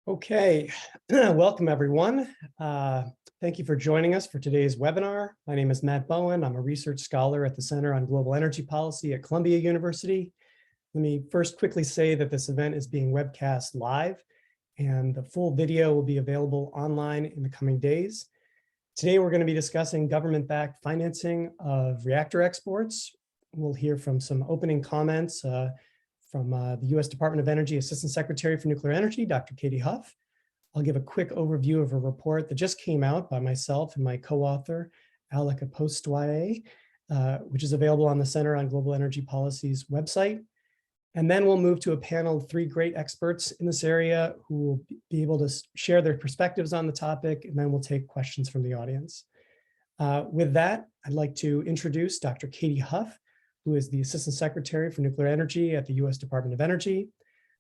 Okay, welcome everyone. Thank you for joining us for today's webinar. My name is Matt Bowen. I'm a research scholar at the Center on Global Energy Policy at Columbia University. Let me first quickly say that this event is being webcast live and the full video will be available online in the coming days. Today, we're going to be discussing government-backed financing of reactor exports. We'll hear from some opening comments from the U.S. Department of Energy Assistant Secretary for Nuclear Energy, Dr. Katie Huff. I'll give a quick overview of a report that just came out by myself and my co-author, Alec Apostolye, which is available on the Center on Global Energy Policy's website. And then we'll move to a panel of three great experts in this area who will be able to share their perspectives on the topic, and then we'll take questions from the audience. With that, I'd like to introduce Dr. Katie Huff, who is the Assistant Secretary for Nuclear Energy at the U.S. Department of Energy.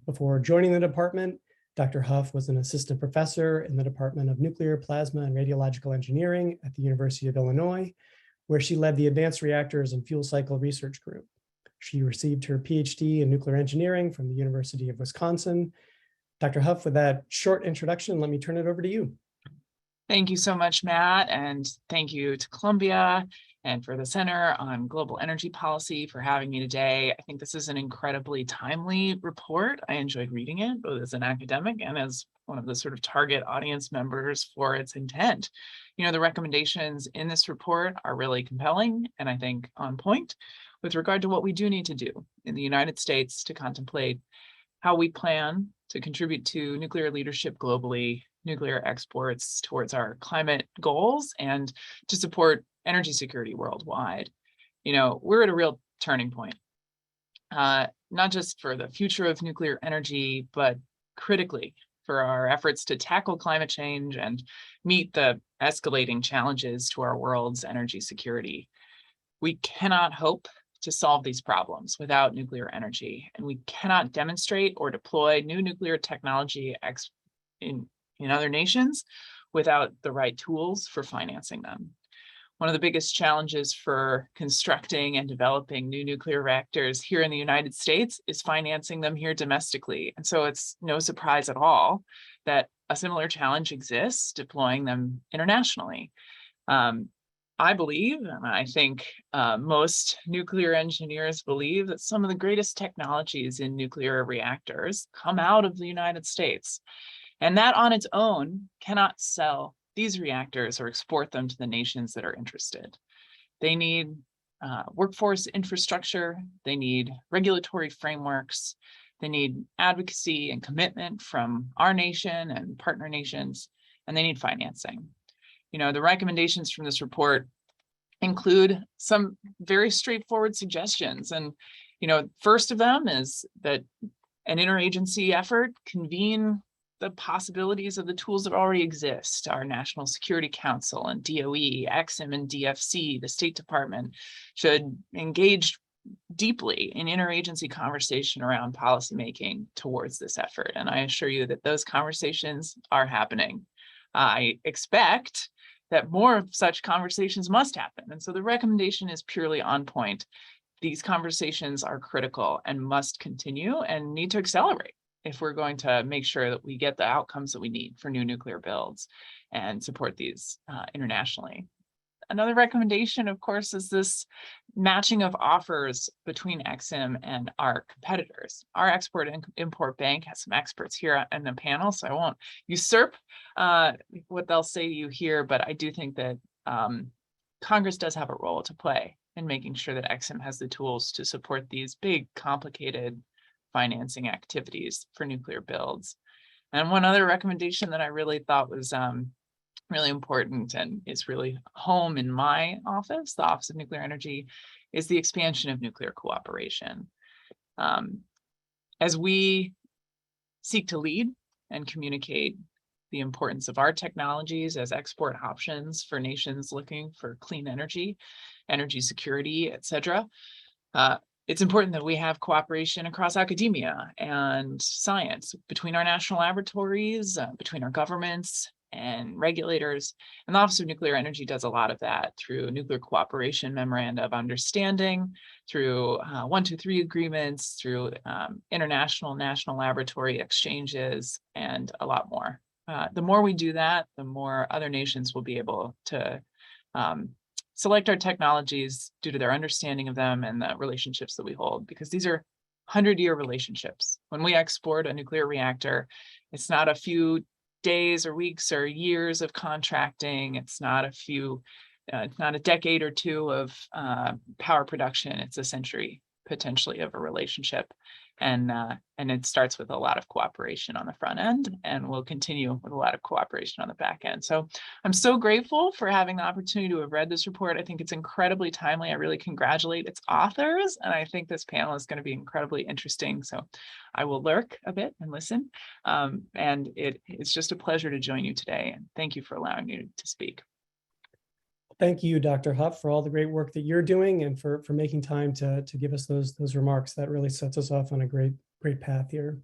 Before joining the department, Dr. Huff was an assistant professor in the Department of Nuclear, Plasma, and Radiological Engineering at the University of Illinois, where she led the Advanced Reactors and Fuel Cycle Research Group. She received her PhD in nuclear engineering from the University of Wisconsin. Dr. Huff, with that short introduction, let me turn it over to you. Thank you so much, Matt, and thank you to Columbia and for the Center on Global Energy Policy for having me today. I think this is an incredibly timely report. I enjoyed reading it, both as an academic and as one of the sort of target audience members for its intent. You know, the recommendations in this report are really compelling and I think on point with regard to what we do need to do in the United States to contemplate how we plan to contribute to nuclear leadership globally, nuclear exports towards our climate goals, and to support energy security worldwide. You know, we're at a real turning point, not just for the future of nuclear energy, but critically for our efforts to tackle climate change and meet the escalating challenges to our world's energy security. We cannot hope to solve these problems without nuclear energy, and we cannot demonstrate or deploy new nuclear technology in other nations without the right tools for financing them. One of the biggest challenges for constructing and developing new nuclear reactors here in the United States is financing them here domestically. And so it's no surprise at all that a similar challenge exists deploying them internationally. I believe, and I think most nuclear engineers believe, that some of the greatest technologies in nuclear reactors come out of the United States. And that on its own cannot sell these reactors or export them to the nations that are interested. They need workforce infrastructure, they need regulatory frameworks, they need advocacy and commitment from our nation and partner nations, and they need financing. You know, the recommendations from this report include some very straightforward suggestions. And, you know, first of them is that an interagency effort convene the possibilities of the tools that already exist. Our National Security Council and DOE, EXIM and DFC, the State Department should engage deeply in interagency conversation around policymaking towards this effort. And I assure you that those conversations are happening. I expect that more of such conversations must happen. And so the recommendation is purely on point. These conversations are critical and must continue and need to accelerate if we're going to make sure that we get the outcomes that we need for new nuclear builds and support these internationally. Another recommendation, of course, is this matching of offers between EXIM and our competitors. Our Export and Import Bank has some experts here in the panel, so I won't usurp what they'll say to you here, but I do think that Congress does have a role to play in making sure that EXIM has the tools to support these big, complicated financing activities for nuclear builds. And one other recommendation that I really thought was really important and is really home in my office, the Office of Nuclear Energy, is the expansion of nuclear cooperation. As we seek to lead and communicate the importance of our technologies as export options for nations looking for clean energy, energy security, et cetera, it's important that we have cooperation across academia and science between our national laboratories, between our governments, and regulators. And the Office of Nuclear Energy does a lot of that through nuclear cooperation memoranda of understanding, through 123 agreements, through international national laboratory exchanges, and a lot more. The more we do that, the more other nations will be able to select our technologies due to their understanding of them and the relationships that we hold, because these are 100-year relationships. When we export a nuclear reactor, it's not a few days or weeks or years of contracting. It's not it's not a decade or two of power production. It's a century potentially of a relationship. And it starts with a lot of cooperation on the front end, and will continue with a lot of cooperation on the back end. So I'm so grateful for having the opportunity to have read this report. I think it's incredibly timely. I really congratulate its authors, and I think this panel is going to be incredibly interesting. So I will lurk a bit and listen. And it's just a pleasure to join you today. And thank you for allowing me to speak. Thank you, Dr. Huff, for all the great work that you're doing and for making time to give us those remarks. That really sets us off on a great path here.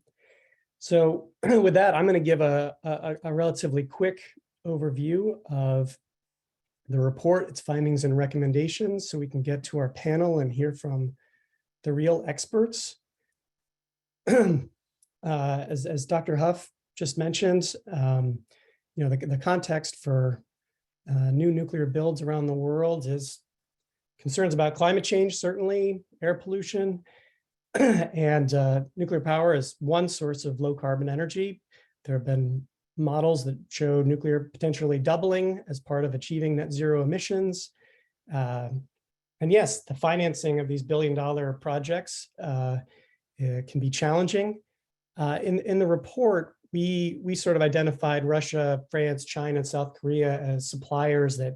So with that, I'm going to give a relatively quick overview of the report, its findings and recommendations, so we can get to our panel and hear from the real experts. As Dr. Huff just mentioned, the context for new nuclear builds around the world is concerns about climate change, certainly, air pollution, and nuclear power is one source of low carbon energy. There have been models that show nuclear potentially doubling as part of achieving net zero emissions. And yes, the financing of these billion-dollar projects can be challenging. In the report, we sort of identified Russia, France, China, and South Korea as suppliers that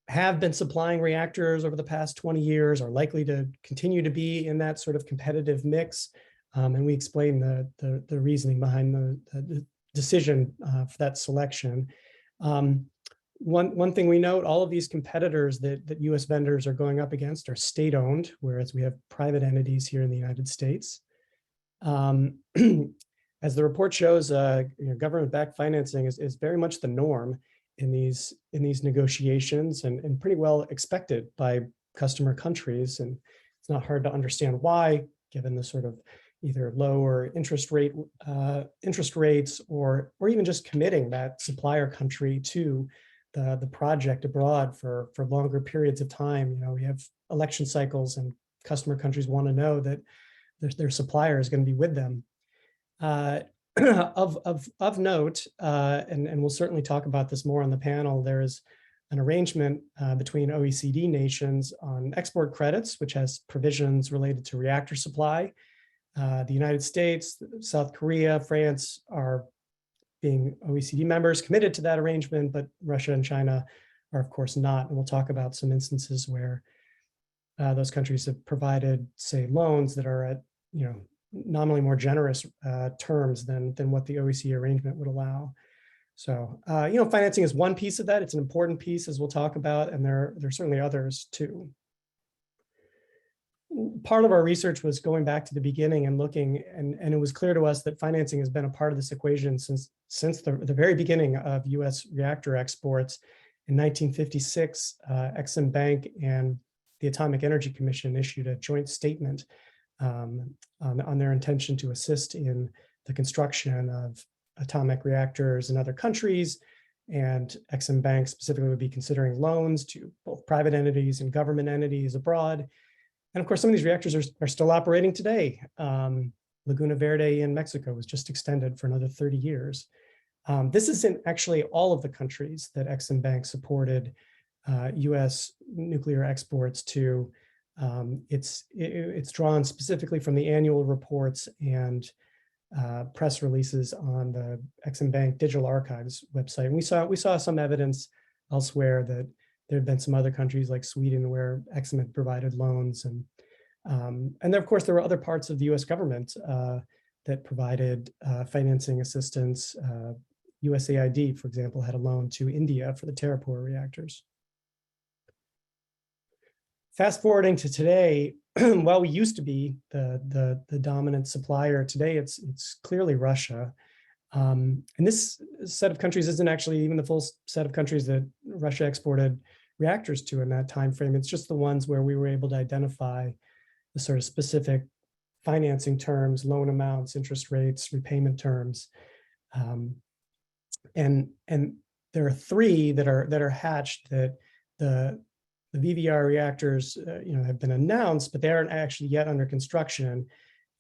have been supplying reactors over the past 20 years, are likely to continue to be in that sort of competitive mix. And we explain the reasoning behind the decision for that selection. One thing we note, all of these competitors that US vendors are going up against are state-owned, whereas we have private entities here in the United States. As the report shows, government-backed financing is very much the norm in these negotiations, and pretty well expected by customer countries. And it's not hard to understand why, given the sort of either lower interest rates, or even just committing that supplier country to the project abroad for longer periods of time. We have election cycles, and customer countries want to know that their supplier is going to be with them. Of note, and we'll certainly talk about this more on the panel, there is an arrangement between OECD nations on export credits, which has provisions related to reactor supply. The United States, South Korea, France are, being OECD members, committed to that arrangement, but Russia and China are, of course, not. And we'll talk about some instances where those countries have provided, say, loans that are at, nominally more generous terms than what the OECD arrangement would allow. So, financing is one piece of that. It's an important piece, as we'll talk about, and there are certainly others too. Part of our research was going back to the beginning and looking, and it was clear to us that financing has been a part of this equation since the very beginning of US reactor exports. In 1956, Exim Bank and the Atomic Energy Commission issued a joint statement on their intention to assist in the construction of atomic reactors in other countries. And Exim Bank specifically would be considering loans to both private entities and government entities abroad. And of course, some of these reactors are still operating today. Laguna Verde in Mexico was just extended for another 30 years. This isn't actually all of the countries that Exim Bank supported US nuclear exports to. It's drawn specifically from the annual reports and press releases on the Exim Bank Digital Archives website. And we saw some evidence elsewhere that there have been some other countries like Sweden where Exim had provided loans, and then of course there were other parts of the U.S. government that provided financing assistance. USAID, for example, had a loan to India for the Tarapur reactors. Fast forwarding to today, while we used to be the dominant supplier, today it's clearly Russia. And this set of countries isn't actually even the full set of countries that Russia exported reactors to in that time frame. It's just the ones where we were able to identify the sort of specific financing terms, loan amounts, interest rates, repayment terms. And there are three that are hatched that the VVR reactors have been announced, but they aren't actually yet under construction.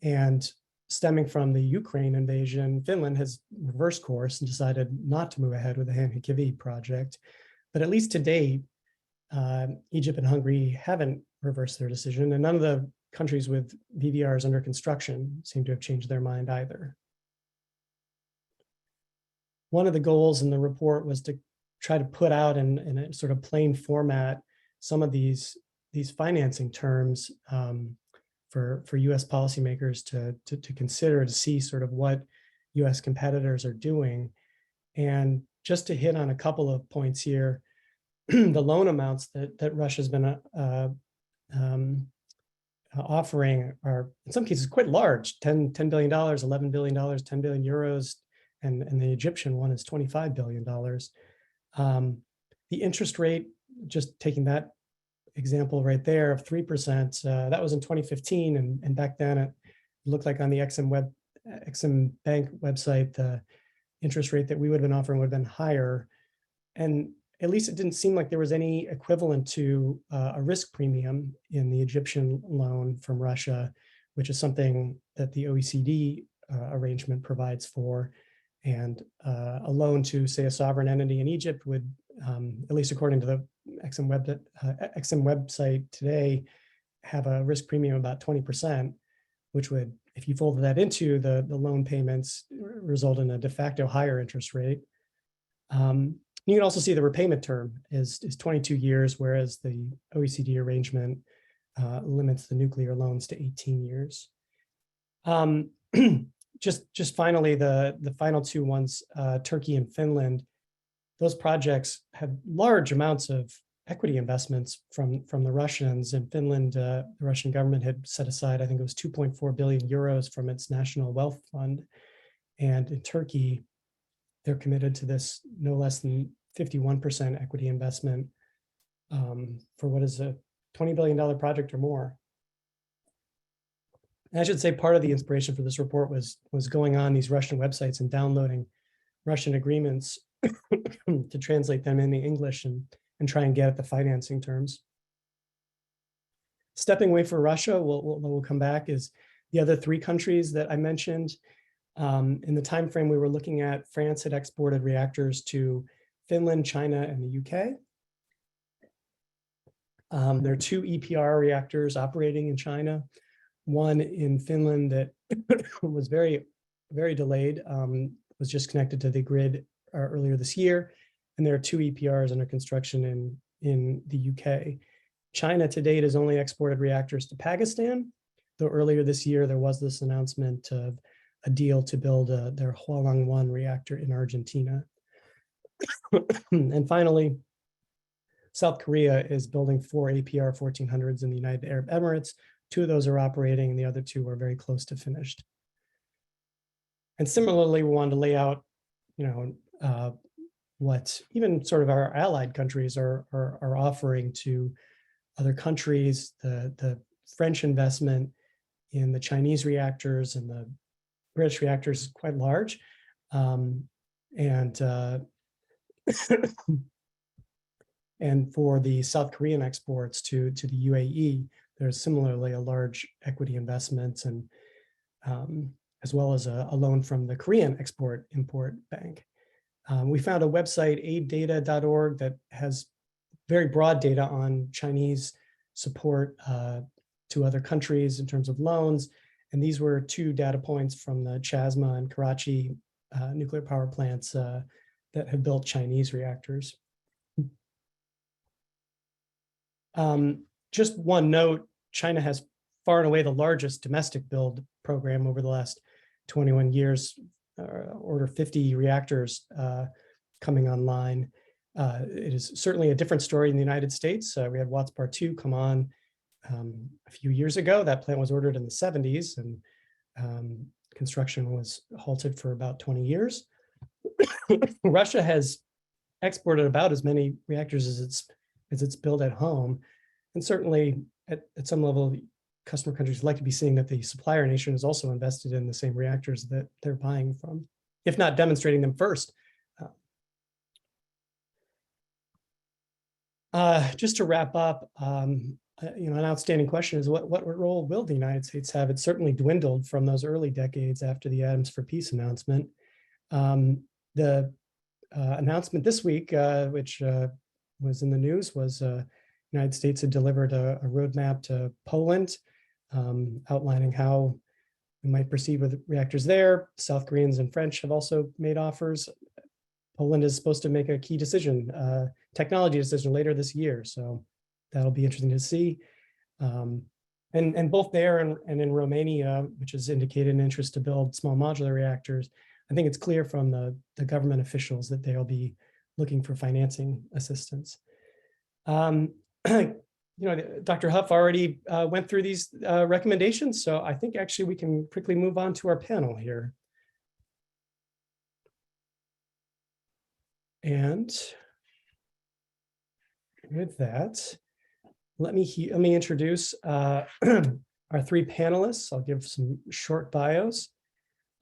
And stemming from the Ukraine invasion, Finland has reversed course and decided not to move ahead with the Hanhikivi project. But at least to date, Egypt and Hungary haven't reversed their decision, and none of the countries with VVRs under construction seem to have changed their mind either. One of the goals in the report was to try to put out in a sort of plain format some of these financing terms for U.S. policymakers to consider, to see sort of what U.S. competitors are doing. And just to hit on a couple of points here, the loan amounts that Russia's been offering are in some cases quite large, $10 billion, $11 billion, 10 billion euros, and the Egyptian one is $25 billion. The interest rate, just taking that example right there of 3%, that was in 2015, and back then it looked like on the Exim Bank website, the interest rate that we would have been offering would have been higher. And at least it didn't seem like there was any equivalent to a risk premium in the Egyptian loan from Russia, which is something that the OECD arrangement provides for. And a loan to, say, a sovereign entity in Egypt would, at least according to the Exim website today, have a risk premium about 20%, which would, if you folded that into the loan payments, result in a de facto higher interest rate. You can also see the repayment term is 22 years, whereas the OECD arrangement limits the nuclear loans to 18 years. Just finally, the final two ones, Turkey and Finland, those projects had large amounts of equity investments from the Russians. In Finland, the Russian government had set aside, I think it was 2.4 billion euros from its national wealth fund. And in Turkey, they're committed to this no less than 51% equity investment for what is a $20 billion project or more. And I should say part of the inspiration for this report was going on these Russian websites and downloading Russian agreements to translate them into English and try and get at the financing terms. Stepping away for Russia, we'll come back, is the other three countries that I mentioned. In the time frame we were looking at, France had exported reactors to Finland, China, and the UK. There are two EPR reactors operating in China. One in Finland that was very, very delayed, was just connected to the grid earlier this year. And there are two EPRs under construction in the UK. China to date has only exported reactors to Pakistan, though earlier this year there was this announcement of a deal to build their Hualong 1 reactor in Argentina. And finally, South Korea is building 4 APR 1400s in the United Arab Emirates. 2 of those are operating, and the other 2 are very close to finished. And similarly, we wanted to lay out, what even sort of our allied countries are offering to other countries. The French investment in the Chinese reactors and the British reactors is quite large, and for the South Korean exports to the UAE, there's similarly a large equity investment, and as well as a loan from the Korean Export-Import Bank. We found a website, aiddata.org, that has very broad data on Chinese support to other countries in terms of loans. And these were 2 data points from the Chasma and Karachi nuclear power plants that have built Chinese reactors. Just one note, China has far and away the largest domestic build program over the last 21 years, order 50 reactors coming online. It is certainly a different story in the United States. We had Watts Bar 2 come on a few years ago. That plant was ordered in the 70s, and construction was halted for about 20 years. Russia has exported about as many reactors as it's built at home. And certainly at some level, customer countries like to be seeing that the supplier nation is also invested in the same reactors that they're buying from, if not demonstrating them first. Just to wrap up, an outstanding question is what role will the United States have? It certainly dwindled from those early decades after the Atoms for Peace announcement. The announcement this week, which was in the news, was United States had delivered a roadmap to Poland, outlining how we might proceed with reactors there. South Koreans and French have also made offers. Poland is supposed to make a key decision, technology decision later this year. So that'll be interesting to see. And both there and in Romania, which has indicated an interest to build small modular reactors, I think it's clear from the government officials that they'll be looking for financing assistance. Dr. Huff already went through these recommendations, so I think actually we can quickly move on to our panel here. And with that, let me introduce our three panelists. I'll give some short bios.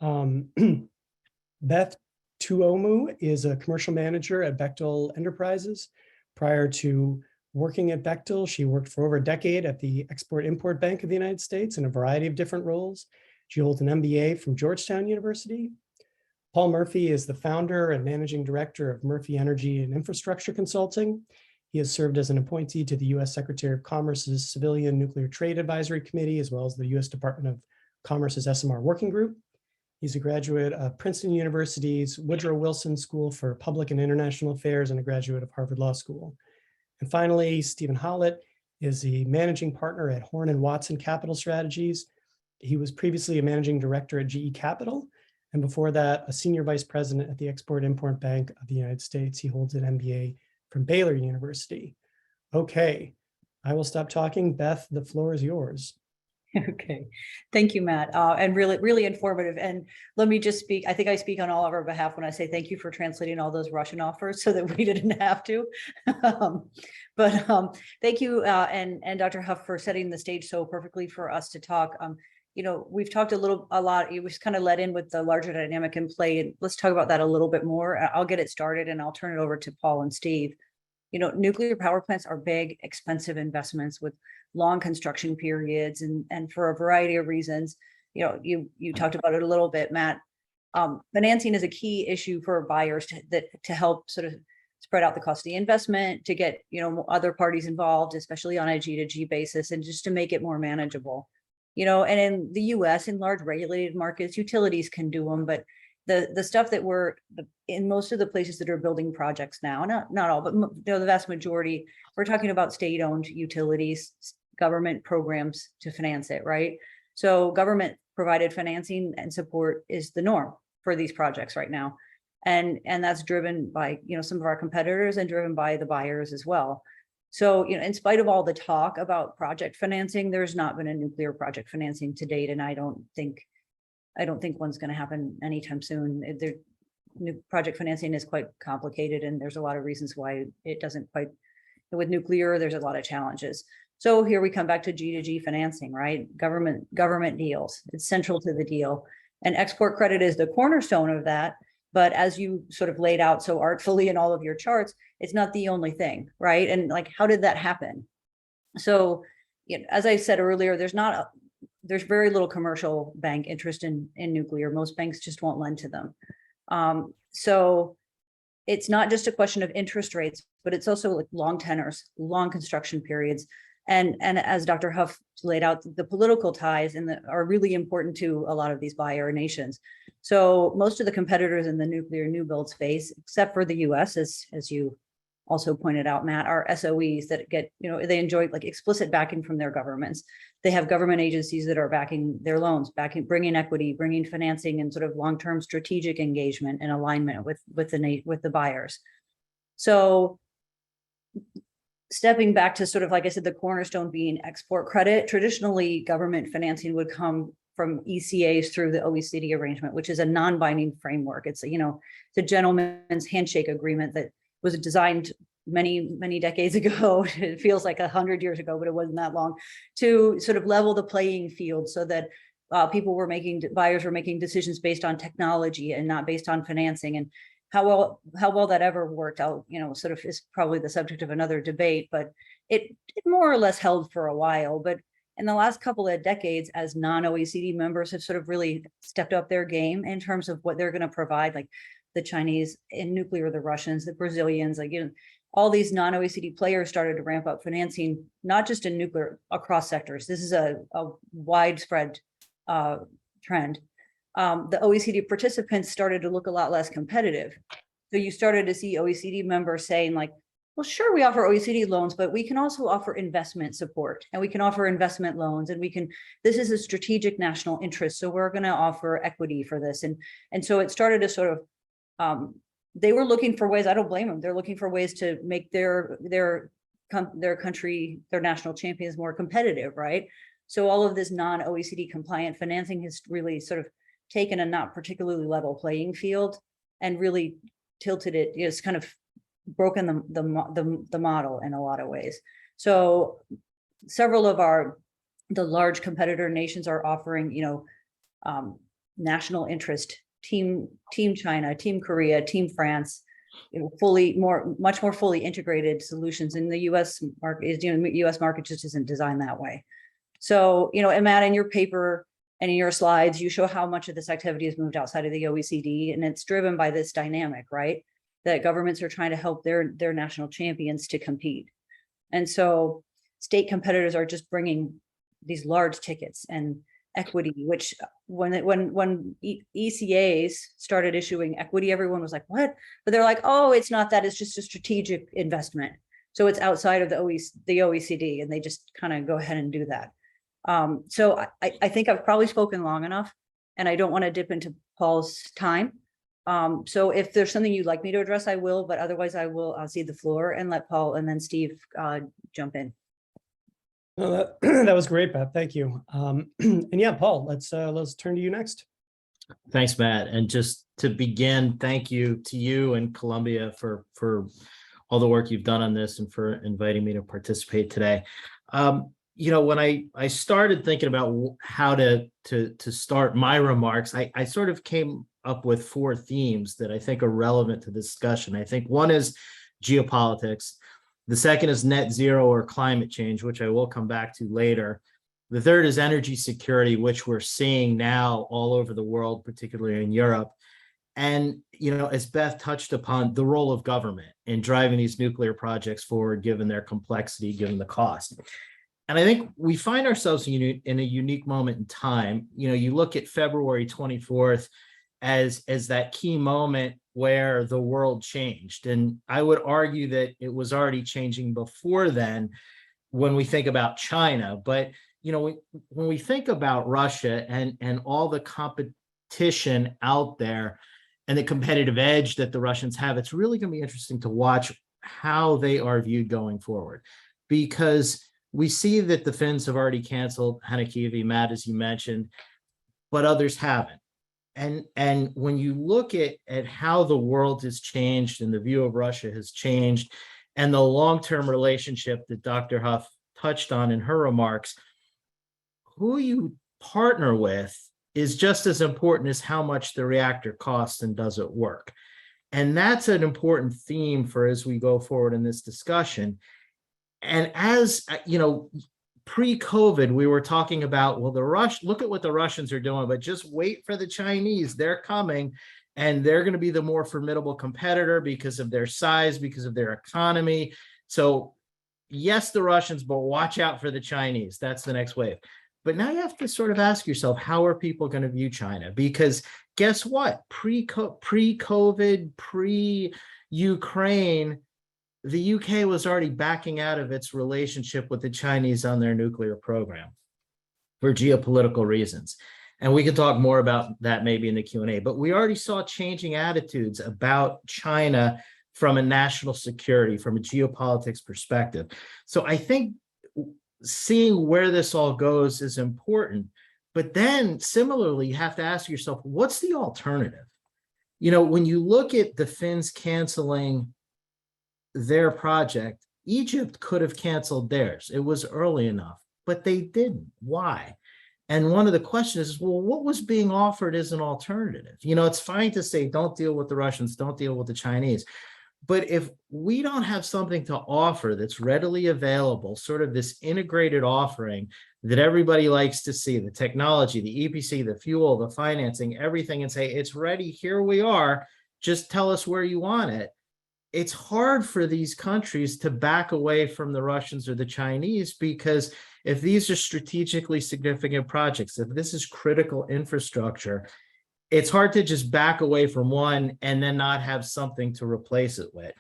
Beth Tuomu is a commercial manager at Bechtel Enterprises. Prior to working at Bechtel, she worked for over a decade at the Export-Import Bank of the United States in a variety of different roles. She holds an MBA from Georgetown University. Paul Murphy is the founder and managing director of Murphy Energy and Infrastructure Consulting. He has served as an appointee to the U.S. Secretary of Commerce's Civilian Nuclear Trade Advisory Committee, as well as the U.S. Department of Commerce's SMR Working Group. He's a graduate of Princeton University's Woodrow Wilson School for Public and International Affairs and a graduate of Harvard Law School. And finally, Stephen Hollett is the managing partner at Horn & Watson Capital Strategies. He was previously a managing director at GE Capital, and before that, a senior vice president at the Export-Import Bank of the United States. He holds an MBA from Baylor University. Okay, I will stop talking. Beth, the floor is yours. Okay, thank you, Matt, and really informative. And let me just speak, I think I speak on all of our behalf when I say thank you for translating all those Russian offers so that we didn't have to. Thank you, and Dr. Huff, for setting the stage so perfectly for us to talk. We've talked a lot, it was kind of led in with the larger dynamic in play, and let's talk about that a little bit more. I'll get it started and I'll turn it over to Paul and Steve. Nuclear power plants are big, expensive investments with long construction periods, and for a variety of reasons. You talked about it a little bit, Matt. Financing is a key issue for buyers to help sort of spread out the cost of the investment, to get other parties involved, especially on a G2G basis, and just to make it more manageable. And in the US, in large regulated markets, utilities can do them, but the stuff that in most of the places that are building projects now, not all, but the vast majority, we're talking about state-owned utilities, government programs to finance it, right? So government provided financing and support is the norm for these projects right now. And that's driven by, some of our competitors and driven by the buyers as well. So, in spite of all the talk about project financing, there's not been a nuclear project financing to date. And I don't think one's going to happen anytime soon. New project financing is quite complicated, and there's a lot of reasons why it doesn't quite. With nuclear, there's a lot of challenges. So here we come back to G2G financing, right? Government deals. It's central to the deal, and export credit is the cornerstone of that. But as you sort of laid out so artfully in all of your charts, it's not the only thing, right? And how did that happen? So, as I said earlier, there's very little commercial bank interest in nuclear. Most banks just won't lend to them. So it's not just a question of interest rates, but it's also long tenors, long construction periods. And as Dr. Huff laid out, the political ties are really important to a lot of these buyer nations. So most of the competitors in the nuclear new build space, except for the US, as you also pointed out, Matt, are SOEs that get, they enjoy explicit backing from their governments. They have government agencies that are backing their loans, bringing equity, bringing financing, and sort of long-term strategic engagement and alignment with the buyers. So stepping back to sort of, like I said, the cornerstone being export credit, traditionally government financing would come from ECAs through the OECD arrangement, which is a non-binding framework. It's, it's a gentleman's handshake agreement that was designed many decades ago. It feels like 100 years ago, but it wasn't that long, to sort of level the playing field so that buyers were making decisions based on technology and not based on financing. And how well that ever worked out, sort of is probably the subject of another debate, but it more or less held for a while. But in the last couple of decades, as non-OECD members have sort of really stepped up their game in terms of what they're going to provide, like the Chinese in nuclear, the Russians, the Brazilians, all these non-OECD players started to ramp up financing, not just in nuclear, across sectors. This is a widespread trend. The OECD participants started to look a lot less competitive. So you started to see OECD members saying like, well, sure, we offer OECD loans, but we can also offer investment support, and we can offer investment loans, and this is a strategic national interest. So we're going to offer equity for this. And so it started to sort of, they were looking for ways, I don't blame them. They're looking for ways to make their country, their national champions more competitive, right? So all of this non-OECD compliant financing has really sort of taken a not particularly level playing field and really tilted it. It's kind of broken the model in a lot of ways. So several of the large competitor nations are offering, national interest, team China, team Korea, team France, much more fully integrated solutions. In the US market, US market just isn't designed that way. So, and Matt, in your paper and in your slides, you show how much of this activity has moved outside of the OECD, and it's driven by this dynamic, right? That governments are trying to help their national champions to compete. And so state competitors are just bringing these large tickets and equity, which when ECAs started issuing equity, everyone was like, what? But they're like, oh, it's not that, it's just a strategic investment. So it's outside of the OECD, and they just kind of go ahead and do that. So I think I've probably spoken long enough, and I don't want to dip into Paul's time. So if there's something you'd like me to address, I will, but otherwise I'll cede the floor and let Paul and then Steve jump in. No, that was great, Beth. Thank you. And yeah, Paul, let's turn to you next. Thanks, Matt. And just to begin, thank you to you and Columbia for all the work you've done on this and for inviting me to participate today. When I started thinking about how to start my remarks, I sort of came up with 4 themes that I think are relevant to this discussion. I think one is geopolitics. The second is net zero or climate change, which I will come back to later. The third is energy security, which we're seeing now all over the world, particularly in Europe. And, as Beth touched upon, the role of government in driving these nuclear projects forward, given their complexity, given the cost. And I think we find ourselves in a unique moment in time. You look at February 24th as that key moment where the world changed. And I would argue that it was already changing before then when we think about China. But, when we think about Russia and all the competition out there and the competitive edge that the Russians have, it's really going to be interesting to watch how they are viewed going forward. Because we see that the Finns have already canceled Hanekivi, Matt, as you mentioned, but others haven't. And when you look at how the world has changed and the view of Russia has changed, and the long-term relationship that Dr. Huff touched on in her remarks, who you partner with is just as important as how much the reactor costs and does it work. And that's an important theme for as we go forward in this discussion. And as pre-COVID, we were talking about, well, look at what the Russians are doing, but just wait for the Chinese. They're coming, and they're going to be the more formidable competitor because of their size, because of their economy. So yes, the Russians, but watch out for the Chinese. That's the next wave. But now you have to sort of ask yourself, how are people going to view China? Because guess what? Pre-COVID, pre-Ukraine, the UK was already backing out of its relationship with the Chinese on their nuclear program for geopolitical reasons. And we can talk more about that maybe in the Q&A, but we already saw changing attitudes about China from a national security, from a geopolitics perspective. So I think seeing where this all goes is important, But then similarly, you have to ask yourself, what's the alternative? You know, when you look at the Finns canceling their project, Egypt could have canceled theirs. It was early enough, but they didn't. Why? And one of the questions is, well, what was being offered as an alternative? You know, it's fine to say, don't deal with the Russians, don't deal with the Chinese. But if we don't have something to offer that's readily available, sort of this integrated offering that everybody likes to see, the technology, the EPC, the fuel, the financing, everything, and say, it's ready, here we are, just tell us where you want it. It's hard for these countries to back away from the Russians or the Chinese, because if these are strategically significant projects, if this is critical infrastructure, it's hard to just back away from one and then not have something to replace it with.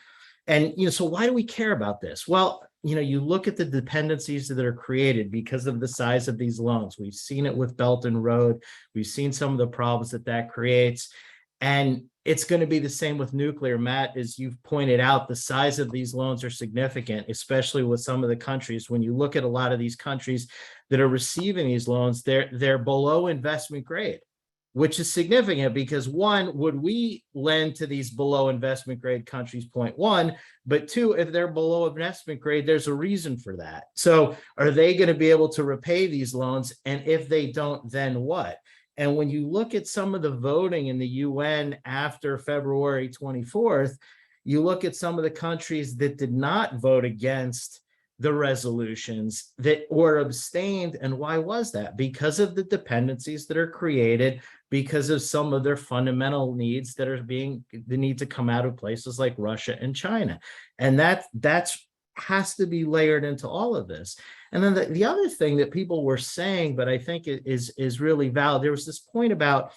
And, you know, so why do we care about this? Well, you know, you look at the dependencies that are created because of the size of these loans. We've seen it with Belt and Road. We've seen some of the problems that that creates. And it's going to be the same with nuclear. Matt, as you've pointed out, the size of these loans are significant, especially with some of the countries. When you look at a lot of these countries that are receiving these loans, they're below investment grade, which is significant because one, would we lend to these below investment grade countries? Point one, but two, if they're below investment grade, there's a reason for that. So are they going to be able to repay these loans? And if they don't, then what? And when you look at some of the voting in the UN after February 24th, you look at some of the countries that did not vote against the resolutions that were abstained. And why was that? Because of the dependencies that are created, because of some of their fundamental needs that are the need to come out of places like Russia and China. And that's has to be layered into all of this. And then the other thing that people were saying, but I think it is really valid, there was this point about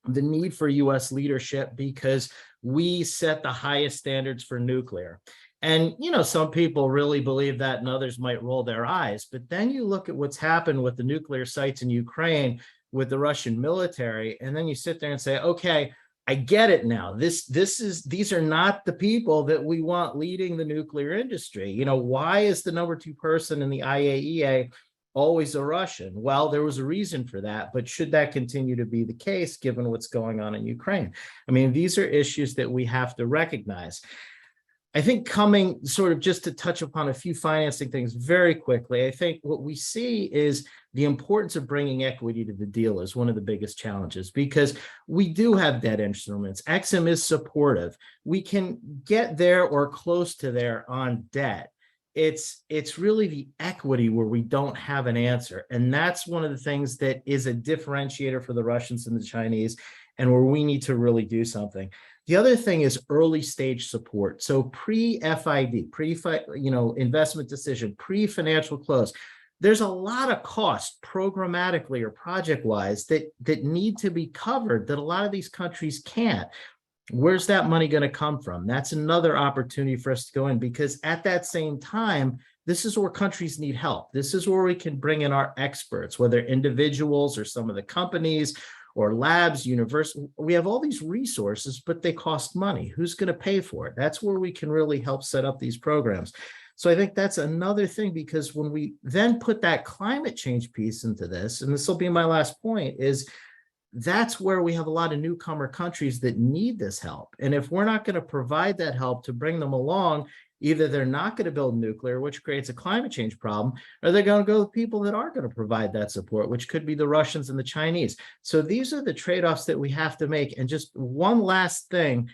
the need for US leadership because we set the highest standards for nuclear. And, you know, some people really believe that and others might roll their eyes. But then you look at what's happened with the nuclear sites in Ukraine with the Russian military, and then you sit there and say, okay, I get it now. These are not the people that we want leading the nuclear industry. You know, why is the number 2 person in the IAEA always a Russian? Well, there was a reason for that, but should that continue to be the case given what's going on in Ukraine? I mean, these are issues that we have to recognize. I think coming sort of just to touch upon a few financing things very quickly, I think what we see is the importance of bringing equity to the deal is one of the biggest challenges because we do have debt instruments. Exim is supportive. We can get there or close to there on debt. It's really the equity where we don't have an answer. And that's one of the things that is a differentiator for the Russians and the Chinese and where we need to really do something. The other thing is early stage support. So pre-FID, investment decision, pre-financial close. There's a lot of costs programmatically or project-wise that need to be covered that a lot of these countries can't. Where's that money going to come from? That's another opportunity for us to go in because at that same time, this is where countries need help. This is where we can bring in our experts, whether individuals or some of the companies or labs, universities. We have all these resources, but they cost money. Who's going to pay for it? That's where we can really help set up these programs. So I think that's another thing, because when we then put that climate change piece into this, and this will be my last point, is that's where we have a lot of newcomer countries that need this help. And if we're not going to provide that help to bring them along, either they're not going to build nuclear, which creates a climate change problem, or they're going to go with people that are going to provide that support, which could be the Russians and the Chinese. So these are the trade-offs that we have to make. And just one last thing,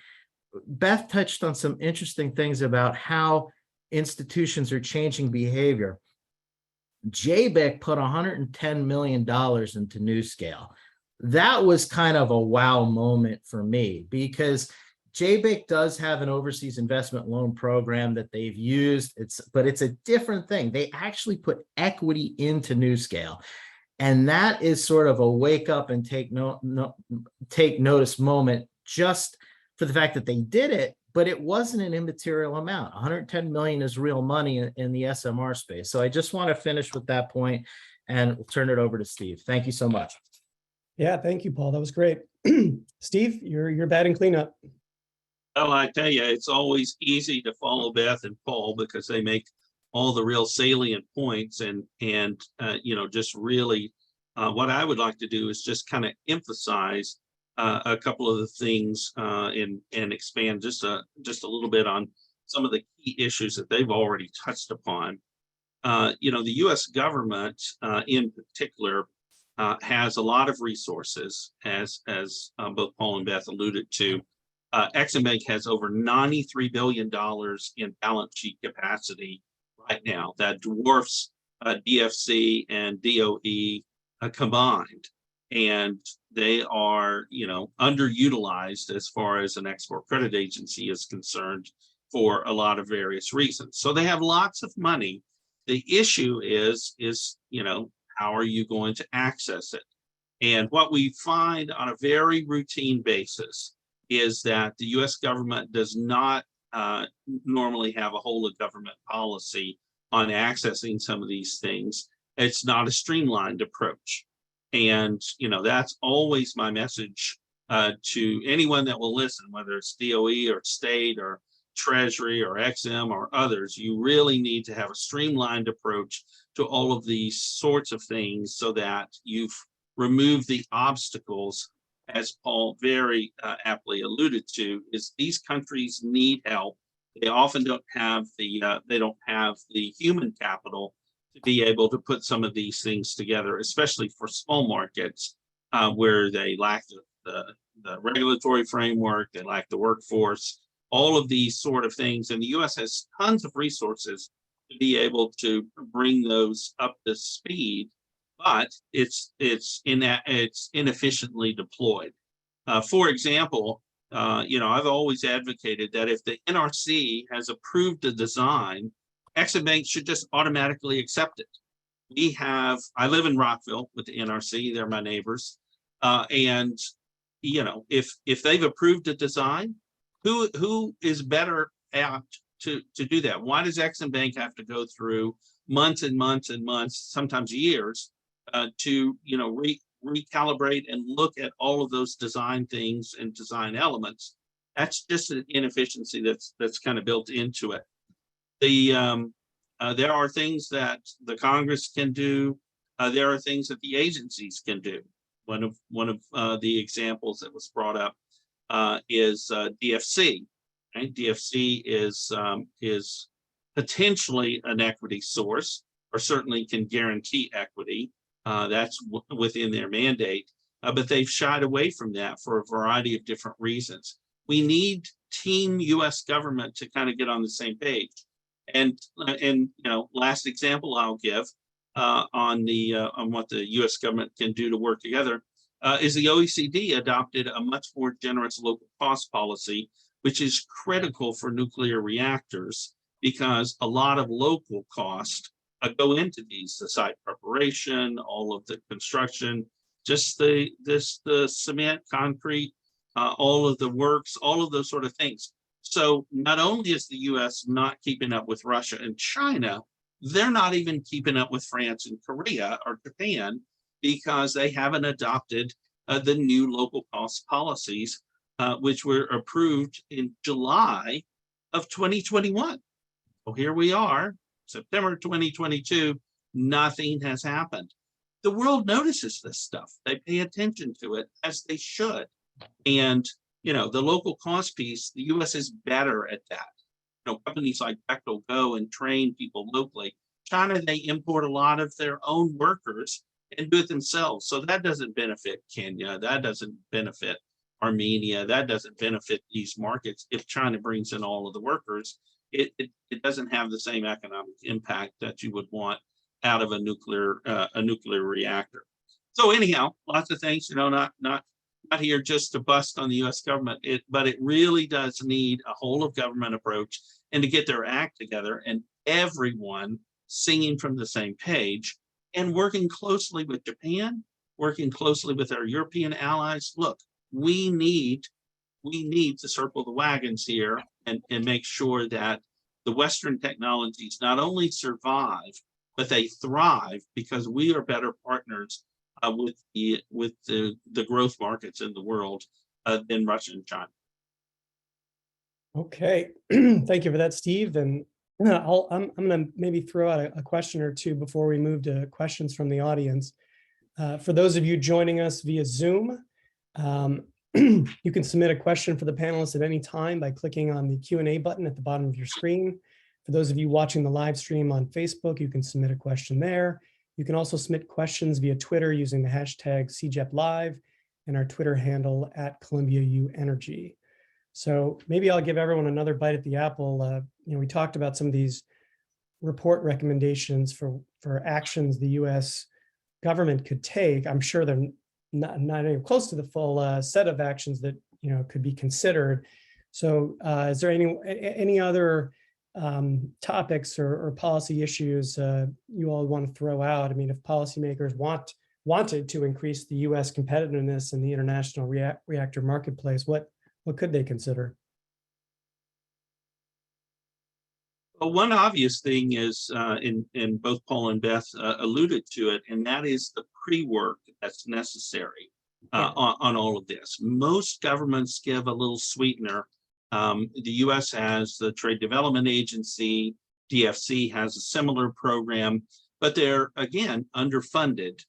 Beth touched on some interesting things about how institutions are changing behavior. JBIC put $110 million into NuScale. That was kind of a wow moment for me because JBIC does have an overseas investment loan program that they've used. But it's a different thing. They actually put equity into NuScale. And that is sort of a wake up and take notice moment just for the fact that they did it, but it wasn't an immaterial amount. 110 million is real money in the SMR space. So I just want to finish with that point and turn it over to Steve. Thank you so much. Yeah, thank you, Paul. That was great. Steve, you're batting cleanup. Oh, I tell you, it's always easy to follow Beth and Paul because they make all the real salient points and just really what I would like to do is just kind of emphasize a couple of the things and expand just a little bit on some of the key issues that they've already touched upon. You know, the U.S. government in particular has a lot of resources, as both Paul and Beth alluded to. Exim Bank has over $93 billion in balance sheet capacity right now. That dwarfs DFC and DOE combined. And they are, you know, underutilized as far as an export credit agency is concerned for a lot of various reasons. So they have lots of money. The issue is, you know, how are you going to access it? And what we find on a very routine basis is that the US government does not normally have a whole of government policy on accessing some of these things. It's not a streamlined approach. And, you know, that's always my message to anyone that will listen, whether it's DOE or state or Treasury or XM or others. You really need to have a streamlined approach to all of these sorts of things so that you've removed the obstacles, as Paul very aptly alluded to, is these countries need help. They often don't have the human capital to be able to put some of these things together, especially for small markets where they lack the regulatory framework, they lack the workforce, all of these sort of things. And the US has tons of resources to be able to bring those up to speed, but it's inefficiently deployed. For example, you know, I've always advocated that if the NRC has approved a design, Exim Bank should just automatically accept it. I live in Rockville with the NRC, they're my neighbors. And, you know, if they've approved a design, who is better apt to do that? Why does Exim Bank have to go through months and months and months, sometimes years, to, you know, recalibrate and look at all of those design things and design elements? That's just an inefficiency that's kind of built into it. There are things that the Congress can do. There are things that the agencies can do. One of the examples that was brought up is DFC. Right? DFC is potentially an equity source, or certainly can guarantee equity. That's within their mandate, but they've shied away from that for a variety of different reasons. We need team U.S. government to kind of get on the same page. And you know, last example I'll give on what the U.S. government can do to work together is the OECD adopted a much more generous local cost policy, which is critical for nuclear reactors because a lot of local cost go into these, the site preparation, all of the construction, just the cement, concrete, all of the works, all of those sort of things. So not only is the US not keeping up with Russia and China, they're not even keeping up with France and Korea or Japan because they haven't adopted the new local cost policies, which were approved in July of 2021. So here we are, September 2022, nothing has happened. The world notices this stuff. They pay attention to it, as they should. And, you know, the local cost piece, the US is better at that. You know, companies like Bechtel go and train people locally. China, they import a lot of their own workers and do it themselves. So that doesn't benefit Kenya. That doesn't benefit Armenia. That doesn't benefit these markets. If China brings in all of the workers, it doesn't have the same economic impact that you would want out of a nuclear reactor. So anyhow, lots of things, you know, not here just to bust on the US government, but it really does need a whole of government approach and to get their act together and everyone singing from the same page and working closely with Japan, working closely with our European allies. Look, we need to circle the wagons here and make sure that the Western technologies not only survive, but they thrive because we are better partners with the growth markets in the world than Russia and China. Okay, thank you for that, Steve. And I'm going to maybe throw out a question or two before we move to questions from the audience. For those of you joining us via Zoom, you can submit a question for the panelists at any time by clicking on the Q&A button at the bottom of your screen. For those of you watching the live stream on Facebook, you can submit a question there. You can also submit questions via Twitter using the hashtag CJEPLive and our Twitter handle at Columbia U Energy. So maybe I'll give everyone another bite at the apple. We talked about some of these report recommendations for actions the U.S. government could take. I'm sure they're not even close to the full set of actions that could be considered. So is there any other topics or policy issues you all want to throw out? I mean, if policymakers wanted to increase the U.S. competitiveness in the international reactor marketplace, what could they consider? Well, one obvious thing is, and both Paul and Beth alluded to it, and that is the pre-work that's necessary on all of this. Most governments give a little sweetener. The U.S. has the Trade Development Agency, DFC has a similar program, but they're, again, underfunded.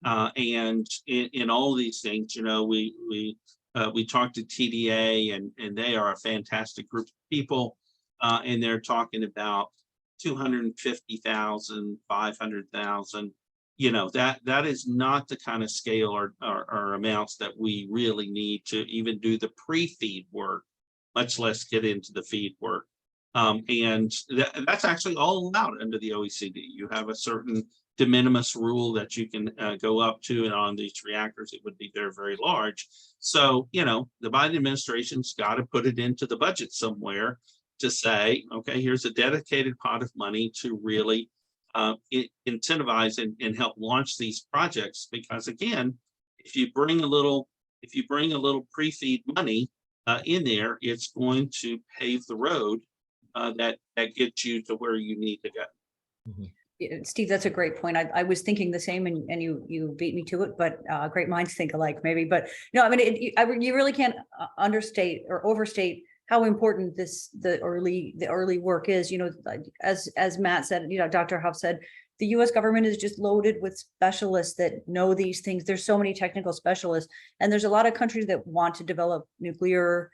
And in all of these things, we talked to TDA, and they are a fantastic group of people. And they're talking about 250,000, 500,000. That is not the kind of scale or amounts that we really need to even do the pre-feed work, much less get into the feed work. And that's actually all allowed under the OECD. You have a certain de minimis rule that you can go up to, and on these reactors, it would be very, very large. So, the Biden administration's got to put it into the budget somewhere to say, okay, here's a dedicated pot of money to really incentivize and help launch these projects. Because again, if you bring a little pre-feed money in there, it's going to pave the road that gets you to where you need to go. Mm-hmm. Steve, that's a great point. I was thinking the same, and you beat me to it, but great minds think alike, maybe. But no, I mean, you really can't understate or overstate how important the early work is. As Matt said, Dr. Huff said, the U.S. government is just loaded with specialists that know these things. There's so many technical specialists, and there's a lot of countries that want to develop nuclear